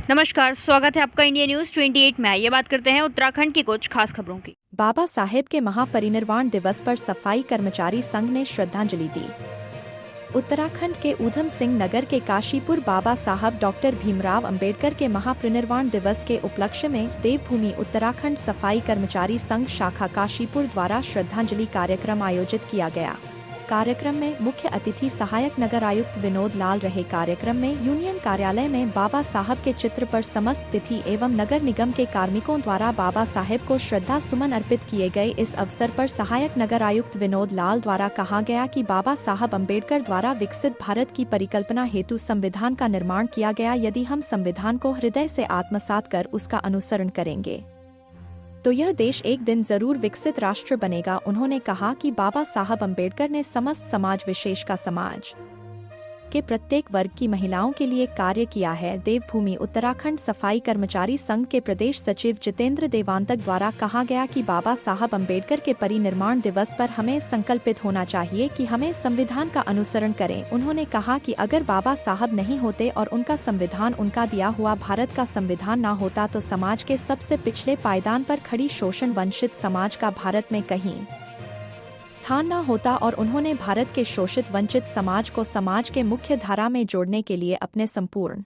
नमस्कार, स्वागत है आपका इंडिया न्यूज 28 में। ये बात करते हैं उत्तराखंड की कुछ खास खबरों की। बाबा साहेब के महापरिनिर्वाण दिवस पर सफाई कर्मचारी संघ ने श्रद्धांजलि दी। उत्तराखंड के ऊधम सिंह नगर के काशीपुर बाबा साहब डॉक्टर भीमराव अंबेडकर के महापरिनिर्वाण दिवस के उपलक्ष्य में देवभूमि उत्तराखंड सफाई कर्मचारी संघ शाखा काशीपुर द्वारा श्रद्धांजलि कार्यक्रम आयोजित किया गया। कार्यक्रम में मुख्य अतिथि सहायक नगर आयुक्त विनोद लाल रहे। कार्यक्रम में यूनियन कार्यालय में बाबा साहब के चित्र पर समस्त तिथि एवं नगर निगम के कार्मिकों द्वारा बाबा साहेब को श्रद्धा सुमन अर्पित किए गए। इस अवसर पर सहायक नगर आयुक्त विनोद लाल द्वारा कहा गया कि बाबा साहब अम्बेडकर द्वारा विकसित भारत की परिकल्पना हेतु संविधान का निर्माण किया गया। यदि हम संविधान को हृदय से आत्मसात कर उसका अनुसरण करेंगे तो यह देश एक दिन जरूर विकसित राष्ट्र बनेगा। उन्होंने कहा कि बाबा साहब अम्बेडकर ने समस्त समाज विशेष का समाज के प्रत्येक वर्ग की महिलाओं के लिए कार्य किया है। देवभूमि उत्तराखंड सफाई कर्मचारी संघ के प्रदेश सचिव जितेंद्र देवांतक द्वारा कहा गया कि बाबा साहब अम्बेडकर के परिनिर्वाण दिवस पर हमें संकल्पित होना चाहिए कि हमें संविधान का अनुसरण करें। उन्होंने कहा कि अगर बाबा साहब नहीं होते और उनका संविधान, उनका दिया हुआ भारत का संविधान न होता तो समाज के सबसे पिछले पायदान पर खड़ी शोषण वंचित समाज का भारत में कहीं स्थान न होता और उन्होंने भारत के शोषित वंचित समाज को समाज के मुख्य धारा में जोड़ने के लिए अपने संपूर्ण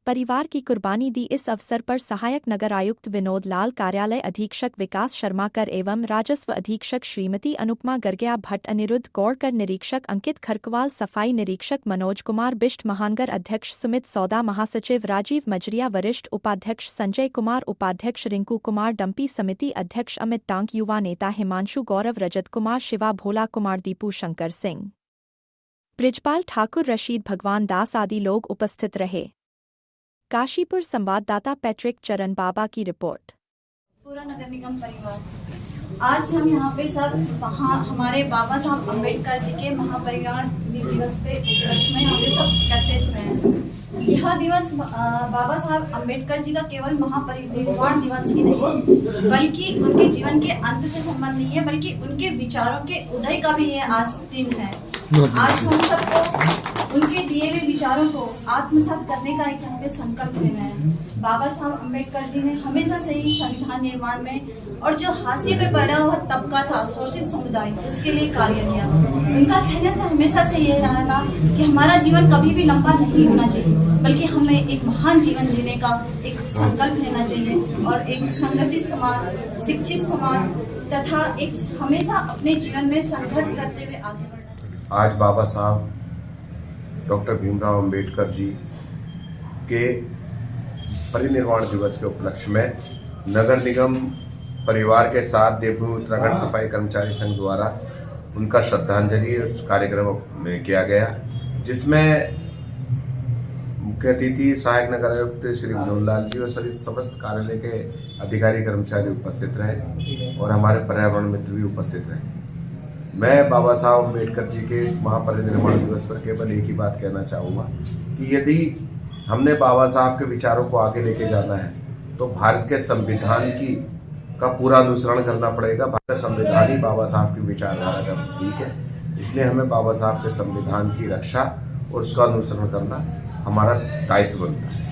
परिवार की कुर्बानी दी। इस अवसर पर सहायक नगर आयुक्त विनोद लाल, कार्यालय अधीक्षक विकास शर्माकर एवं राजस्व अधीक्षक श्रीमती अनुपमा गर्ग्या भट्ट, अनिरुद्ध गौड़कर, निरीक्षक अंकित खरकवाल, सफाई निरीक्षक मनोज कुमार बिष्ट, महानगर अध्यक्ष सुमित सौदा, महासचिव राजीव मजरिया, वरिष्ठ उपाध्यक्ष संजय कुमार, उपाध्यक्ष रिंकू कुमार, डंपी समिति अध्यक्ष अमित टांक, युवा नेता हिमांशु गौरव, रजत कुमार, शिवा भोला कुमार, दीपू शंकर सिंह, ब्रिजपाल ठाकुर, रशीद भगवान दास आदि लोग उपस्थित रहे। काशीपुर संवाददाता पैट्रिक चरण बाबा की रिपोर्ट। पूरा नगर निगम परिवार, आज हम यहाँ पे सब हमारे बाबा साहब अम्बेडकर जी के महापरिनिर्वाण दिवस पे उपलक्ष्य में हम सब एकत्रित हुए हैं। यह दिवस बाबा साहब अम्बेडकर जी का केवल महापरिनिर्वाण दिवस ही नहीं बल्कि उनके जीवन के अंत से संबंध नहीं है, बल्कि उनके विचारों के उदय का भी ये आज दिन है। आज हम सबको उनके दिए हुए विचारों को आत्मसात करने का एक हमें संकल्प लेना है। बाबा साहब अम्बेडकर जी ने हमेशा से ही संविधान निर्माण में और जो हाशिए पे पड़ा हुआ तबका था, शोषित समुदाय, उसके लिए कार्य किया। उनका कहने से हमेशा से ये रहा था कि हमारा जीवन कभी भी लंबा नहीं होना चाहिए, बल्कि हमें एक महान जीवन जीने का एक संकल्प लेना चाहिए और एक संगठित समाज, शिक्षित समाज तथा एक हमेशा अपने जीवन में संघर्ष करते हुए आगे बढ़ना। आज बाबा साहब डॉक्टर भीमराव अंबेडकर जी के परिनिर्वाण दिवस के उपलक्ष्य में नगर निगम परिवार के साथ देवभूमि उत्तराखंड सफाई कर्मचारी संघ द्वारा उनका श्रद्धांजलि कार्यक्रम में किया गया, जिसमें मुख्य अतिथि सहायक नगर आयुक्त श्री विनोद लाल जी और सभी समस्त कार्यालय के अधिकारी कर्मचारी उपस्थित रहे और हमारे पर्यावरण मित्र भी उपस्थित रहे। मैं बाबा साहब अम्बेडकर जी के इस महापरिनिर्वाण दिवस पर केवल एक ही बात कहना चाहूँगा कि यदि हमने बाबा साहब के विचारों को आगे लेके जाना है तो भारत के संविधान का पूरा अनुसरण करना पड़ेगा। भारत संविधान ही बाबा साहब की विचारधारा का प्रतीक है, इसलिए हमें बाबा साहब के संविधान की रक्षा और उसका अनुसरण करना हमारा दायित्व बनता है।